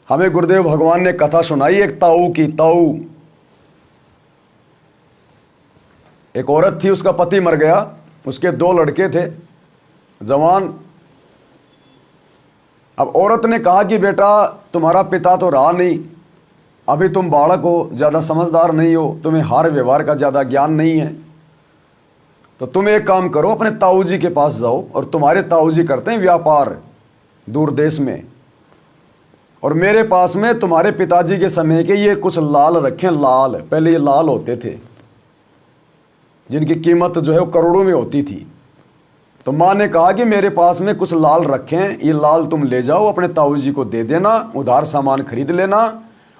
हमें गुरुदेव भगवान ने कथा सुनाई एक ताऊ की। ताऊ एक औरत थी, उसका पति मर गया, उसके 2 लड़के थे जवान। अब औरत ने कहा कि बेटा तुम्हारा पिता तो रहा नहीं, अभी तुम बालक हो, ज़्यादा समझदार नहीं हो, तुम्हें हार व्यवहार का ज़्यादा ज्ञान नहीं है, तो तुम एक काम करो, अपने ताऊ जी के पास जाओ। और तुम्हारे ताऊ जी करते हैं व्यापार दूर देश में, और मेरे पास में तुम्हारे पिताजी के समय के ये कुछ लाल रखें। लाल, पहले ये लाल होते थे जिनकी कीमत जो है वो करोड़ों में होती थी। तो माँ ने कहा कि मेरे पास में कुछ लाल रखें, ये लाल तुम ले जाओ, अपने ताऊ जी को दे देना, उधार सामान खरीद लेना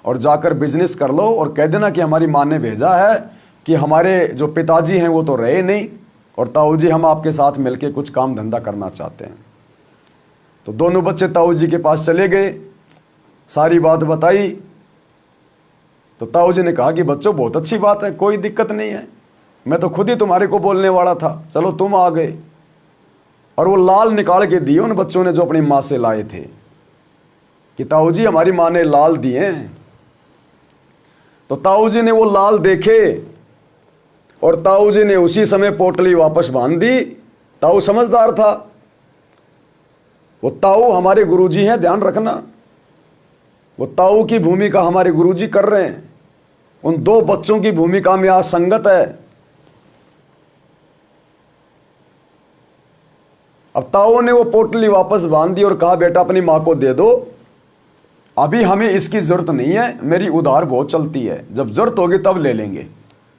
और जाकर बिजनेस कर लो, और कह देना कि हमारी माँ ने भेजा है कि हमारे जो पिताजी हैं वो तो रहे नहीं, और ताऊ जी हम आपके साथ मिलके कुछ काम धंधा करना चाहते हैं। तो दोनों बच्चे ताऊ जी के पास चले गए, सारी बात बताई। तो ताऊ जी ने कहा कि बच्चों बहुत अच्छी बात है, कोई दिक्कत नहीं है, मैं तो खुद ही तुम्हारे को बोलने वाला था, चलो तुम आ गए। और वो लाल निकाल के दिए उन बच्चों ने जो अपनी माँ से लाए थे, कि ताऊ जी हमारी माँ ने लाल दिए हैं। तो ताऊ जी ने वो लाल देखे और ताऊ जी ने उसी समय पोटली वापस बांध दी। ताऊ समझदार था, वो ताऊ हमारे गुरुजी हैं, ध्यान रखना, वो ताऊ की भूमिका हमारे गुरुजी कर रहे हैं। उन 2 बच्चों की भूमिका में आज संगत है। अब ताऊ ने वो पोटली वापस बांध दी और कहा बेटा अपनी माँ को दे दो, अभी हमें इसकी जरूरत नहीं है, मेरी उधार बहुत चलती है, जब जरूरत होगी तब ले लेंगे।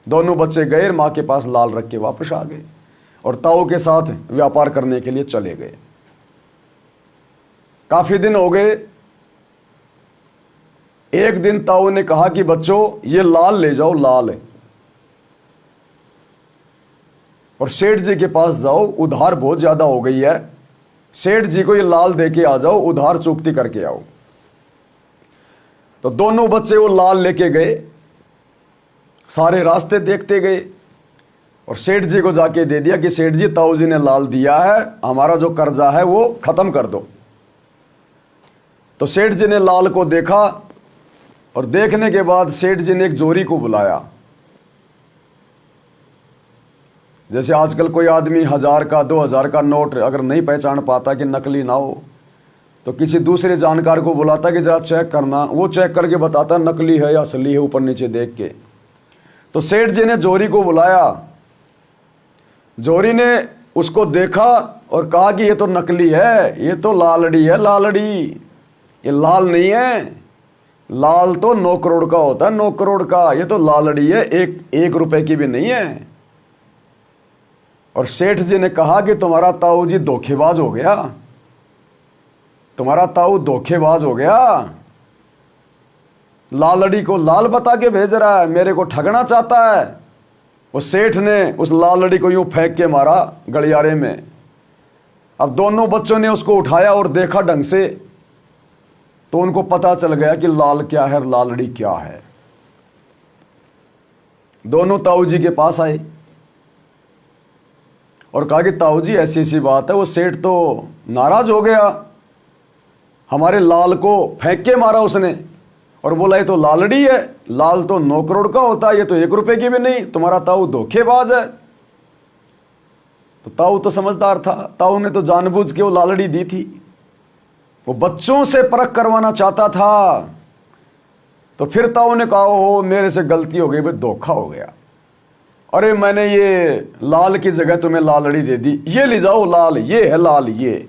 दोनों बच्चे गए, माँ के पास लाल रख के वापस आ गए और ताऊ के साथ व्यापार करने के लिए चले गए। काफी दिन हो गए। एक दिन ताऊ ने कहा कि बच्चों ये लाल ले जाओ, लाल है, और सेठ जी के पास जाओ, उधार बहुत ज्यादा हो गई है, सेठ जी को ये लाल दे के आ जाओ, उधार चुकती करके आओ। तो दोनों बच्चे वो लाल लेके गए, सारे रास्ते देखते गए और सेठ जी को जाके दे दिया कि सेठ जी ताऊ जी ने लाल दिया है, हमारा जो कर्जा है वो खत्म कर दो। तो सेठ जी ने लाल को देखा और देखने के बाद सेठ जी ने एक जोरी को बुलाया। जैसे आजकल कोई आदमी 1000 का 2000 का नोट अगर नहीं पहचान पाता कि नकली ना हो, तो किसी दूसरे जानकार को बुलाता कि जरा चेक करना, वो चेक करके बताता नकली है या असली है ऊपर नीचे देख के। तो सेठ जी ने जोरी को बुलाया, जोरी ने उसको देखा और कहा कि ये तो नकली है, ये तो लालड़ी है, लालड़ी, ये लाल नहीं है, लाल तो 9 करोड़ का होता है, 9 करोड़ का, ये तो लालड़ी है, एक रुपए की भी नहीं है। और सेठ जी ने कहा कि तुम्हारा ताऊ जी धोखेबाज हो गया, तुम्हारा ताऊ धोखेबाज हो गया, लालड़ी को लाल बता के भेज रहा है, मेरे को ठगना चाहता है। उस सेठ ने उस लालड़ी को यूं फेंक के मारा गलियारे में। अब दोनों बच्चों ने उसको उठाया और देखा ढंग से, तो उनको पता चल गया कि लाल क्या है, लालड़ी क्या है। दोनों ताऊ जी के पास आए और कहा कि ताऊ जी ऐसी ऐसी बात है। वो सेठ तो नाराज हो गया, हमारे लाल को फेंक के मारा उसने और बोला ये तो लालड़ी है, लाल तो 9 करोड़ का होता है, ये तो 1 रुपए की भी नहीं, तुम्हारा ताऊ धोखेबाज है। तो ताऊ तो समझदार था, ताऊ ने तो जानबूझ के वो लालड़ी दी थी, वो बच्चों से परख करवाना चाहता था। तो फिर ताऊ ने कहा हो मेरे से गलती हो गई भाई, धोखा हो गया, अरे मैंने ये लाल की जगह तुम्हें लालड़ी दे दी, ये ले जाओ लाल, ये है लाल ये।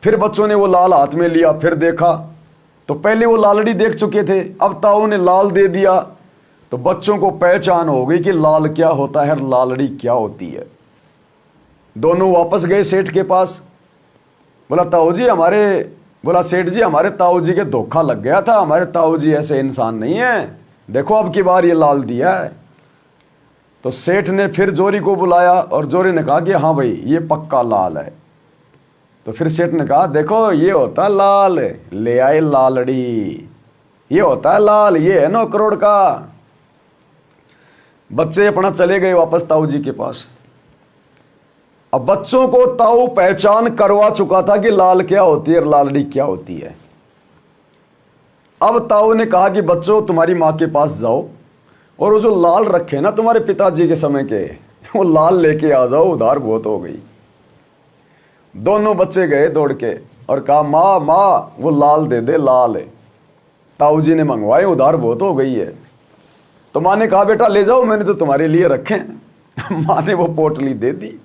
फिर बच्चों ने वो लाल हाथ में लिया, फिर देखा तो पहले वो लालड़ी देख चुके थे, अब ताऊ ने लाल दे दिया। तो बच्चों को पहचान हो गई कि लाल क्या होता है, लालड़ी क्या होती है। दोनों वापस गए सेठ के पास, बोला ताऊ जी बोला सेठ जी हमारे ताऊ जी के धोखा लग गया था, हमारे ताऊ जी ऐसे इंसान नहीं है, देखो अब की बार ये लाल दिया है। तो सेठ ने फिर जोरी को बुलाया और जोरी ने कहा कि हाँ भाई ये पक्का लाल है। तो फिर सेठ ने कहा देखो ये होता लाल, ले आए लालड़ी, ये होता है लाल, ये है 9 करोड़ का। बच्चे अपना चले गए वापस ताऊ जी के पास। अब बच्चों को ताऊ पहचान करवा चुका था कि लाल क्या होती है और लालड़ी क्या होती है। अब ताऊ ने कहा कि बच्चों तुम्हारी माँ के पास जाओ और वो जो लाल रखे ना तुम्हारे पिताजी के समय के, वो लाल लेके आ जाओ, उधार बहुत हो गई। दोनों बच्चे गए दौड़ के और कहा माँ माँ वो लाल दे दे, लाल है। ताऊ जी ने मंगवाए, उधार बहुत हो गई है। तो माँ ने कहा बेटा ले जाओ, मैंने तो तुम्हारे लिए रखे हैं। माँ ने वो पोटली दे दी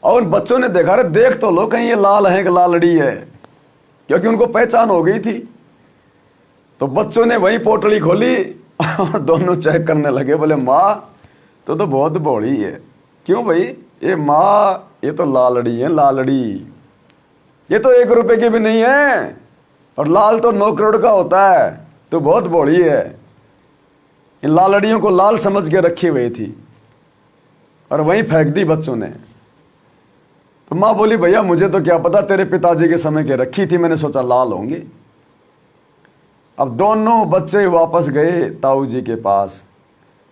और उन बच्चों ने देखा, रहे देख तो लो कहीं ये लाल है कि लालड़ी है, क्योंकि उनको पहचान हो गई थी। तो बच्चों ने वही पोटली खोली और दोनों चेक करने लगे, बोले माँ तो बहुत भोली है। क्यों भाई? ये माँ ये तो लालड़ी है, लालड़ी ये तो 1 रुपए की भी नहीं है और लाल तो 9 करोड़ का होता है, तो बहुत भोली है। इन लालड़ियों को लाल समझ के रखी हुई थी और वहीं फेंक दी बच्चों ने। तो माँ बोली भैया मुझे तो क्या पता, तेरे पिताजी के समय के रखी थी, मैंने सोचा लाल होंगी। अब दोनों बच्चे वापस गए ताऊ जी के पास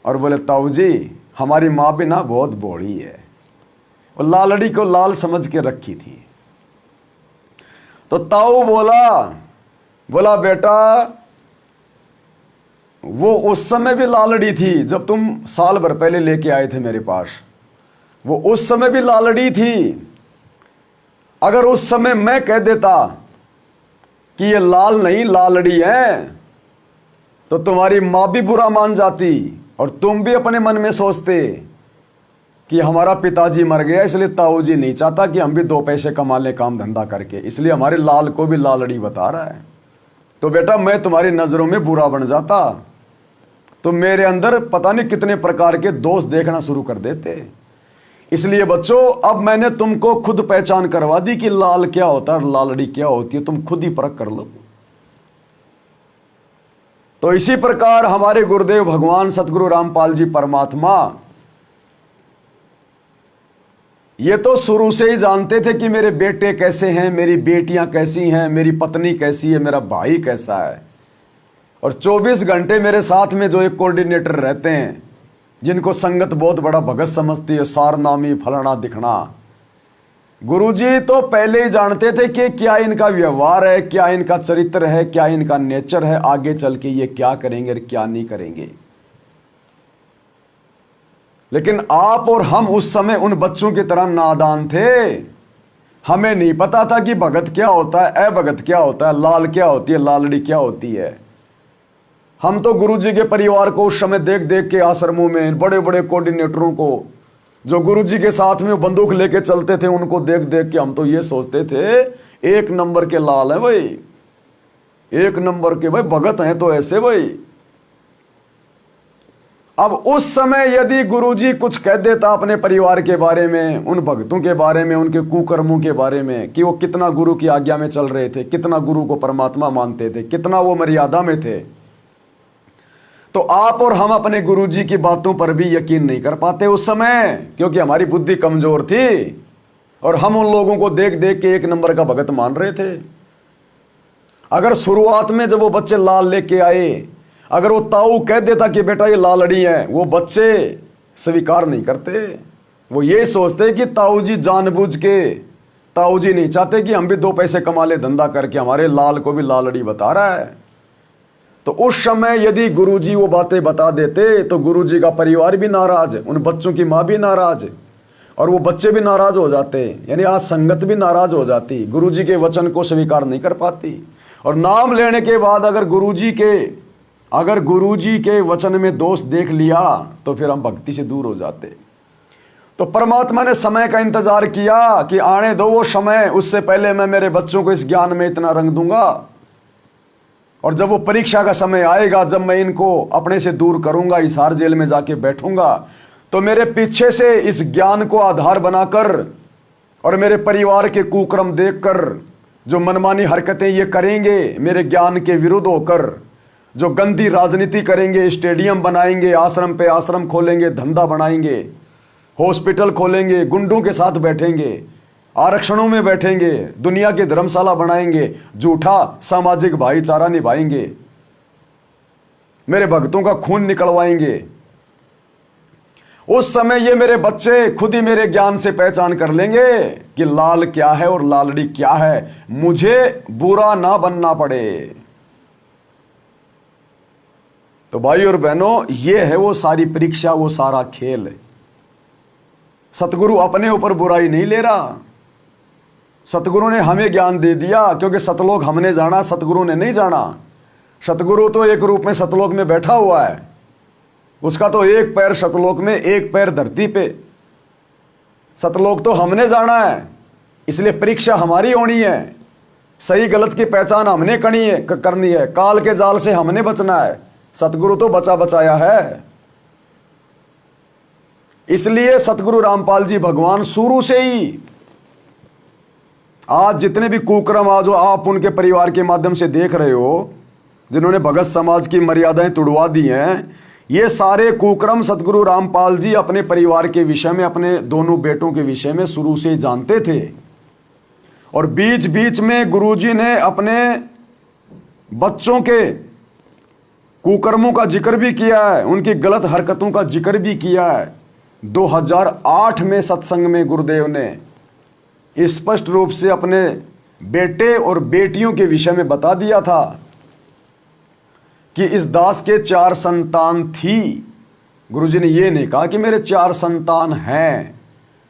और बोले ताऊ जी हमारी माँ भी ना बहुत भोली है, और लालड़ी को लाल समझ के रखी थी। तो ताऊ बोला बेटा वो उस समय भी लालड़ी थी जब तुम साल भर पहले लेके आए थे मेरे पास, वो उस समय भी लालड़ी थी। अगर उस समय मैं कह देता कि ये लाल नहीं लालड़ी है तो तुम्हारी माँ भी बुरा मान जाती और तुम भी अपने मन में सोचते कि हमारा पिताजी मर गया, इसलिए ताऊ जी नहीं चाहता कि हम भी 2 पैसे कमा लें काम धंधा करके, इसलिए हमारे लाल को भी लालड़ी बता रहा है। तो बेटा मैं तुम्हारी नज़रों में बुरा बन जाता तो मेरे अंदर पता नहीं कितने प्रकार के दोष देखना शुरू कर देते। इसलिए बच्चों अब मैंने तुमको खुद पहचान करवा दी कि लाल क्या होता है, लालड़ी क्या होती है, तुम खुद ही परख कर लो। तो इसी प्रकार हमारे गुरुदेव भगवान सतगुरु रामपाल जी परमात्मा ये तो शुरू से ही जानते थे कि मेरे बेटे कैसे हैं, मेरी बेटियां कैसी हैं, मेरी पत्नी कैसी है, मेरा भाई कैसा है। और 24 घंटे मेरे साथ में जो एक कोऑर्डिनेटर रहते हैं जिनको संगत बहुत बड़ा भगत समझती है, सारनामी फलाना दिखना, गुरुजी तो पहले ही जानते थे कि क्या इनका व्यवहार है, क्या इनका चरित्र है, क्या इनका नेचर है, आगे चल के ये क्या करेंगे और क्या नहीं करेंगे। लेकिन आप और हम उस समय उन बच्चों की तरह नादान थे, हमें नहीं पता था कि भगत क्या होता है, भगत क्या होता है, लाल क्या होती है, लालड़ी क्या होती है। हम तो गुरुजी के परिवार को उस समय देख देख के आश्रमों में बड़े बड़े कोऑर्डिनेटरों को जो गुरुजी के साथ में बंदूक लेके चलते थे, उनको देख देख के हम तो ये सोचते थे 1 नंबर के लाल है भाई, 1 नंबर के भाई भगत हैं तो ऐसे भाई। अब उस समय यदि गुरुजी कुछ कह देता अपने परिवार के बारे में, उन भक्तों के बारे में, उनके कुकर्मों के बारे में कि वो कितना गुरु की आज्ञा में चल रहे थे, कितना गुरु को परमात्मा मानते थे, कितना वो मर्यादा में थे, तो आप और हम अपने गुरुजी की बातों पर भी यकीन नहीं कर पाते उस समय, क्योंकि हमारी बुद्धि कमजोर थी और हम उन लोगों को देख देख के 1 नंबर का भगत मान रहे थे। अगर शुरुआत में जब वो बच्चे लाल लेके आए, अगर वो ताऊ कह देता कि बेटा ये लालड़ी है, वो बच्चे स्वीकार नहीं करते। वो ये सोचते कि ताऊ जी जानबूझ के, ताऊ जी नहीं चाहते कि हम भी 2 पैसे कमा ले धंधा करके, हमारे लाल को भी लालड़ी बता रहा है। तो उस समय यदि गुरुजी वो बातें बता देते तो गुरुजी का परिवार भी नाराज, उन बच्चों की माँ भी नाराज और वो बच्चे भी नाराज हो जाते, यानी आज संगत भी नाराज हो जाती, गुरुजी के वचन को स्वीकार नहीं कर पाती। और नाम लेने के बाद अगर गुरुजी के वचन में दोष देख लिया तो फिर हम भक्ति से दूर हो जाते। तो परमात्मा ने समय का इंतजार किया कि आने दो वो समय, उससे पहले मैं मेरे बच्चों को इस ज्ञान में इतना रंग दूंगा, और जब वो परीक्षा का समय आएगा, जब मैं इनको अपने से दूर करूंगा, हिसार जेल में जाके बैठूंगा, तो मेरे पीछे से इस ज्ञान को आधार बनाकर और मेरे परिवार के कुक्रम देखकर जो मनमानी हरकतें ये करेंगे, मेरे ज्ञान के विरुद्ध होकर जो गंदी राजनीति करेंगे, स्टेडियम बनाएंगे, आश्रम पे आश्रम खोलेंगे, धंधा बनाएंगे, हॉस्पिटल खोलेंगे, गुंडों के साथ बैठेंगे, आरक्षणों में बैठेंगे, दुनिया की धर्मशाला बनाएंगे, झूठा सामाजिक भाईचारा निभाएंगे, मेरे भक्तों का खून निकलवाएंगे, उस समय ये मेरे बच्चे खुद ही मेरे ज्ञान से पहचान कर लेंगे कि लाल क्या है और लालड़ी क्या है, मुझे बुरा ना बनना पड़े। तो भाई और बहनों, ये है वो सारी परीक्षा, वो सारा खेल। सतगुरु अपने ऊपर बुराई नहीं ले रहा। सतगुरु ने हमें ज्ञान दे दिया, क्योंकि सतलोक हमने जाना, सतगुरु ने नहीं जाना। सतगुरु तो एक रूप में सतलोक में बैठा हुआ है, उसका तो एक पैर सतलोक में, एक पैर धरती पे। सतलोक तो हमने जाना है, इसलिए परीक्षा हमारी होनी है। सही गलत की पहचान हमने करनी है। काल के जाल से हमने बचना है। सतगुरु तो बचा बचाया है। इसलिए सतगुरु रामपाल जी भगवान शुरू से ही, आज जितने भी कुकर्म आज आप उनके परिवार के माध्यम से देख रहे हो, जिन्होंने भगत समाज की मर्यादाएं तुड़वा दी हैं, ये सारे कुकर्म सतगुरु रामपाल जी अपने परिवार के विषय में, अपने दोनों बेटों के विषय में शुरू से ही जानते थे। और बीच बीच में गुरुजी ने अपने बच्चों के कुकर्मों का जिक्र भी किया है, उनकी गलत हरकतों का जिक्र भी किया है। 2008 में सत्संग में गुरुदेव ने स्पष्ट रूप से अपने बेटे और बेटियों के विषय में बता दिया था कि इस दास के 4 संतान थी। गुरुजी ने ये नहीं कहा कि मेरे 4 संतान हैं,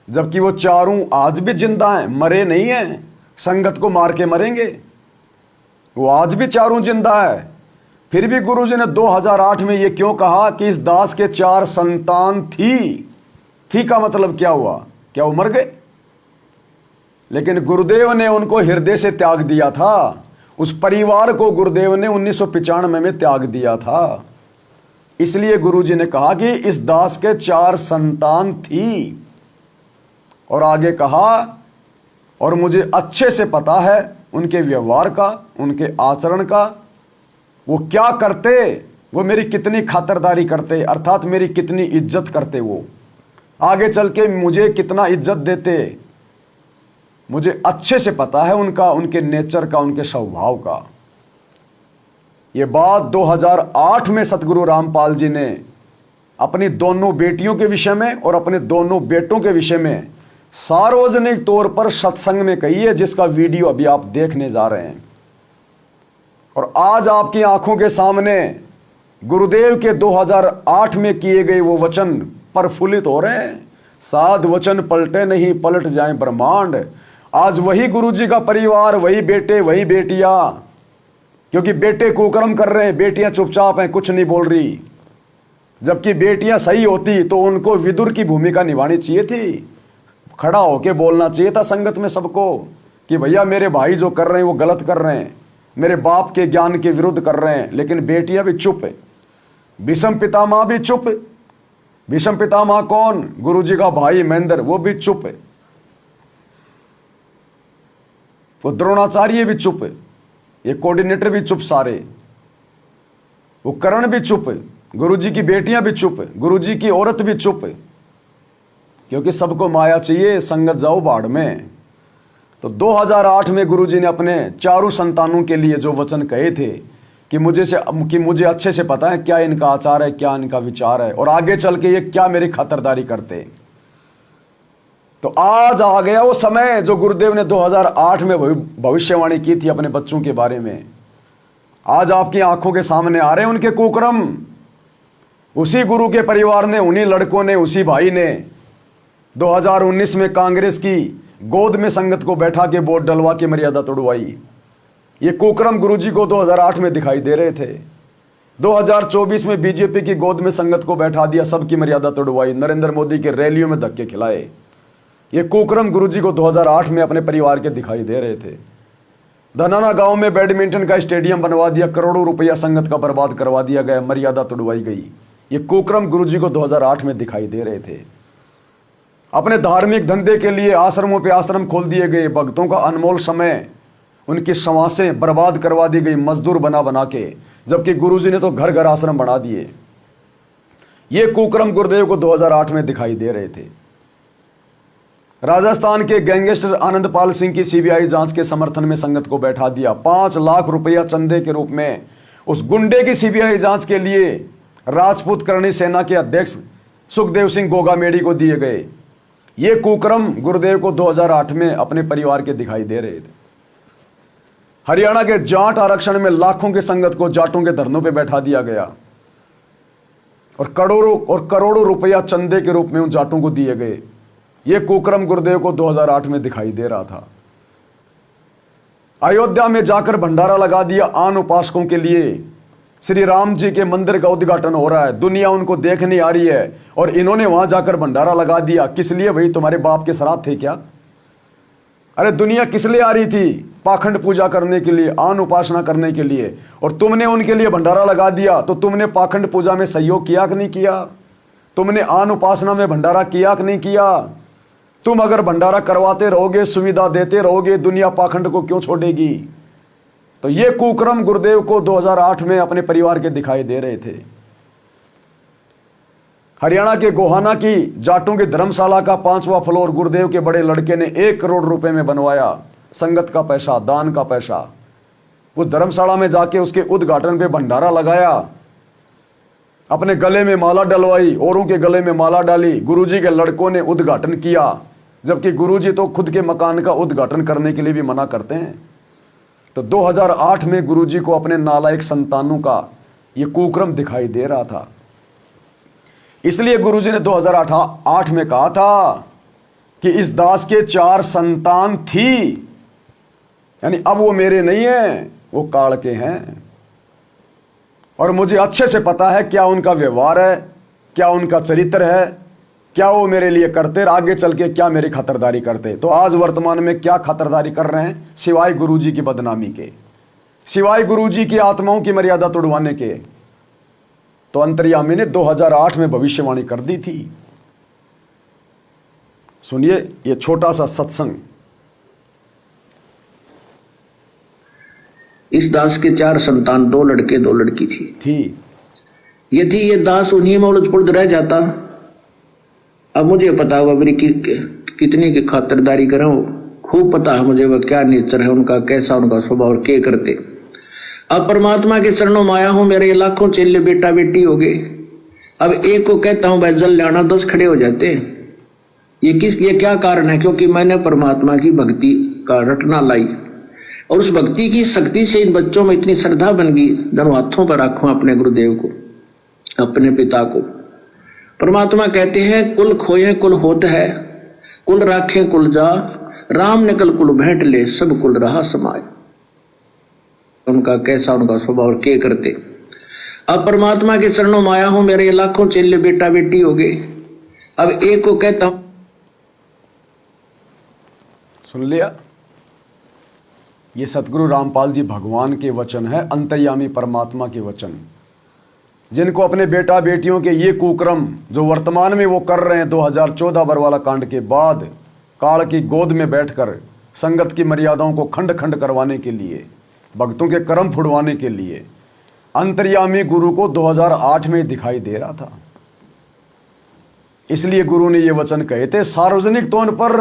जबकि वो चारों आज भी जिंदा हैं, मरे नहीं हैं। संगत को मार के मरेंगे, वो आज भी चारों जिंदा है। फिर भी गुरुजी ने 2008 में ये क्यों कहा कि इस दास के 4 संतान थी का मतलब क्या हुआ? क्या वो मर गए? लेकिन गुरुदेव ने उनको हृदय से त्याग दिया था। उस परिवार को गुरुदेव ने 1995 में त्याग दिया था। इसलिए गुरुजी ने कहा कि इस दास के 4 संतान थी। और आगे कहा, और मुझे अच्छे से पता है उनके व्यवहार का, उनके आचरण का, वो क्या करते, वो मेरी कितनी खातिरदारी करते, अर्थात मेरी कितनी इज्जत करते, वो आगे चल के मुझे कितना इज्जत देते, मुझे अच्छे से पता है उनका, उनके नेचर का, उनके स्वभाव का। ये बात 2008 में सतगुरु रामपाल जी ने अपनी दोनों बेटियों के विषय में और अपने दोनों बेटों के विषय में सार्वजनिक तौर पर सत्संग में कही है, जिसका वीडियो अभी आप देखने जा रहे हैं। और आज आपकी आंखों के सामने गुरुदेव के 2008 में किए गए वो वचन प्रफुल्लित हो रहे हैं। साध वचन पलटे नहीं, पलट जाए ब्रह्मांड। आज वही गुरुजी का परिवार, वही बेटे, वही बेटियां, क्योंकि बेटे कुकर्म कर रहे हैं, बेटियां चुपचाप हैं, कुछ नहीं बोल रही। जबकि बेटियां सही होती तो उनको विदुर की भूमिका निभानी चाहिए थी, खड़ा होके बोलना चाहिए था संगत में सबको कि भैया मेरे भाई जो कर रहे हैं वो गलत कर रहे हैं, मेरे बाप के ज्ञान के विरुद्ध कर रहे हैं। लेकिन बेटियां भी चुप है, भीष्म पितामह भी चुप है। भीष्म पितामह कौन? गुरुजी का भाई महेंद्र, वो भी चुप है। वो द्रोणाचार्य भी चुप है, ये कोऑर्डिनेटर भी चुप, सारे वो करण भी चुप है, गुरुजी की बेटियां भी चुप है, गुरुजी की औरत भी चुप है, क्योंकि सबको माया चाहिए, संगत जाओ बाढ़ में। तो 2008 में गुरुजी ने अपने 4 संतानों के लिए जो वचन कहे थे कि मुझे अच्छे से पता है क्या इनका आचार है, क्या इनका विचार है, और आगे चल के ये क्या मेरी खातिरदारी करते। तो आज आ गया वो समय जो गुरुदेव ने 2008 में भविष्यवाणी की थी अपने बच्चों के बारे में। आज आपकी आंखों के सामने आ रहे हैं उनके कुकर्म। उसी गुरु के परिवार ने, उन्हीं लड़कों ने, उसी भाई ने 2019 में कांग्रेस की गोद में संगत को बैठा के वोट डलवा के मर्यादा तोड़वाई। ये कुकर्म गुरुजी को 2008 में दिखाई दे रहे थे। 2024 में बीजेपी की गोद में संगत को बैठा दिया, सबकी मर्यादा तोड़वाई, नरेंद्र मोदी के रैलियों में धक्के खिलाए। ये कुकर्म गुरुजी को 2008 में अपने परिवार के दिखाई दे रहे थे। धनाना गांव में बैडमिंटन का स्टेडियम बनवा दिया, करोड़ों रुपया संगत का बर्बाद करवा दिया गया, मर्यादा तोड़वाई गई। ये कुकर्म गुरुजी को 2008 में दिखाई दे रहे थे। अपने धार्मिक धंधे के लिए आश्रमों पे आश्रम खोल दिए गए, भक्तों का अनमोल समय, उनकी समासें बर्बाद करवा दी गई, मजदूर बना बना के, जबकि गुरुजी ने तो घर घर आश्रम बना दिए। ये कुकर्म गुरुदेव को 2008 में दिखाई दे रहे थे। राजस्थान के गैंगस्टर आनंदपाल सिंह की सीबीआई जांच के समर्थन में संगत को बैठा दिया। 5 लाख रुपया चंदे के रूप में उस गुंडे की सीबीआई जांच के लिए राजपूत करणी सेना के अध्यक्ष सुखदेव सिंह गोगामेड़ी को दिए गए। ये कुकर्म गुरुदेव को 2008 में अपने परिवार के दिखाई दे रहे थे। हरियाणा के जाट आरक्षण में लाखों की संगत को जाटों के धरनों पर बैठा दिया गया। और करोड़ों रुपया चंदे के रूप में उन जाटों को दिए गए। ये कुकर्म गुरुदेव को 2008 में दिखाई दे रहा था। अयोध्या में जाकर भंडारा लगा दिया आन उपासकों के लिए। श्री राम जी के मंदिर का उद्घाटन हो रहा है, दुनिया उनको देखने आ रही है और इन्होंने वहां जाकर भंडारा लगा दिया। किस लिए भाई? तुम्हारे बाप के श्राद्ध थे क्या? अरे दुनिया किस लिए आ रही थी? पाखंड पूजा करने के लिए, आन उपासना करने के लिए। और तुमने उनके लिए भंडारा लगा दिया, तो तुमने पाखंड पूजा में सहयोग किया कि नहीं किया? तुमने आन उपासना में भंडारा किया कि नहीं किया? तुम अगर भंडारा करवाते रहोगे, सुविधा देते रहोगे, दुनिया पाखंड को क्यों छोड़ेगी? तो ये कुकर्म गुरुदेव को 2008 में अपने परिवार के दिखाई दे रहे थे। हरियाणा के गोहाना की जाटों की धर्मशाला का 5वां फ्लोर गुरुदेव के बड़े लड़के ने 1 करोड़ रुपए में बनवाया। संगत का पैसा, दान का पैसा। उस धर्मशाला में जाके उसके उद्घाटन पे भंडारा लगाया, अपने गले में माला डलवाई, औरों के गले में माला डाली। गुरुजी के लड़कों ने उद्घाटन किया, जबकि गुरुजी तो खुद के मकान का उद्घाटन करने के लिए भी मना करते हैं। तो 2008 में गुरुजी को अपने नालायक संतानों का ये कुकर्म दिखाई दे रहा था। इसलिए गुरुजी ने 2008 में कहा था कि इस दास के 4 संतान थी, यानी अब वो मेरे नहीं हैं, वो काल के हैं। और मुझे अच्छे से पता है क्या उनका व्यवहार है, क्या उनका चरित्र है, क्या वो मेरे लिए करते, आगे चल के क्या मेरी खातिरदारी करते। तो आज वर्तमान में क्या खातिरदारी कर रहे हैं? सिवाय गुरुजी की बदनामी के, सिवाय गुरुजी की आत्माओं की मर्यादा तोड़वाने के। तो अंतर्यामी ने 2008 में भविष्यवाणी कर दी थी। सुनिए ये छोटा सा सत्संग। इस दास के 4 संतान, 2 लड़के 2 लड़की थी। यदि ये दास उन्हीं में उलझ पुलझ रह जाता, अब मुझे पता है वह कितनी की खातिरदारी करें, खूब पता है मुझे वह क्या नेचर है उनका, कैसा उनका स्वभाव और क्या करते। अब परमात्मा के चरणों में आया हूं, मेरे लाखों चेले बेटा बेटी हो गए। अब एक को कहता हूं भाई जल लाना, 10 खड़े हो जाते हैं। ये क्या कारण है? क्योंकि मैंने परमात्मा की भक्ति का रटना लाई, और उस भक्ति की शक्ति से इन बच्चों में इतनी श्रद्धा बन गई। दोनों हाथों पर रखूं अपने गुरुदेव को, अपने पिता को। परमात्मा कहते हैं कुल खोए कुल होत है, कुल राखे कुल जा, राम निकल कुल भेंट ले, सब कुल रहा समाय। उनका कैसा उनका स्वभाव और क्या करते। अब परमात्मा के चरणों में आया हूं, मेरे लाखों चेले बेटा बेटी हो गए। अब एक को कहता हूं। सुन लिया? ये सतगुरु रामपाल जी भगवान के वचन है, अंतर्यामी परमात्मा के वचन, जिनको अपने बेटा बेटियों के ये कुकर्म जो वर्तमान में वो कर रहे हैं 2014 बरवाला कांड के बाद, काल की गोद में बैठकर संगत की मर्यादाओं को खंड खंड करवाने के लिए, भक्तों के कर्म फुड़वाने के लिए, अंतर्यामी गुरु को 2008 में दिखाई दे रहा था। इसलिए गुरु ने ये वचन कहे थे सार्वजनिक तौर पर,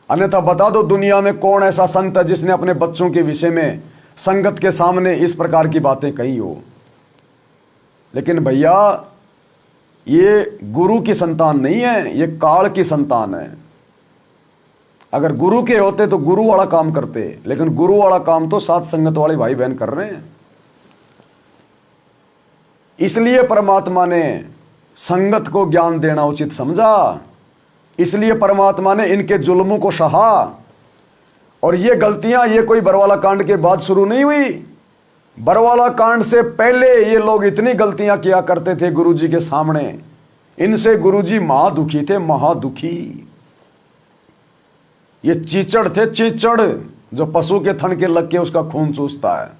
अन्यथा बता दो दुनिया में कौन ऐसा संत है जिसने अपने बच्चों के विषय में संगत के सामने इस प्रकार की बातें कही हो। लेकिन भैया ये गुरु की संतान नहीं है, ये काल की संतान है। अगर गुरु के होते तो गुरु वाला काम करते, लेकिन गुरु वाला काम तो साथ संगत वाले भाई बहन कर रहे हैं। इसलिए परमात्मा ने संगत को ज्ञान देना उचित समझा, इसलिए परमात्मा ने इनके जुल्मों को सहा। और ये गलतियां ये कोई बरवाला कांड के बाद शुरू नहीं हुई, बरवाला कांड से पहले ये लोग इतनी गलतियां किया करते थे गुरुजी के सामने। इनसे गुरुजी महादुखी थे, महादुखी। ये चीचड़ थे, चीचड़, जो पशु के थन के लग के उसका खून चूसता है।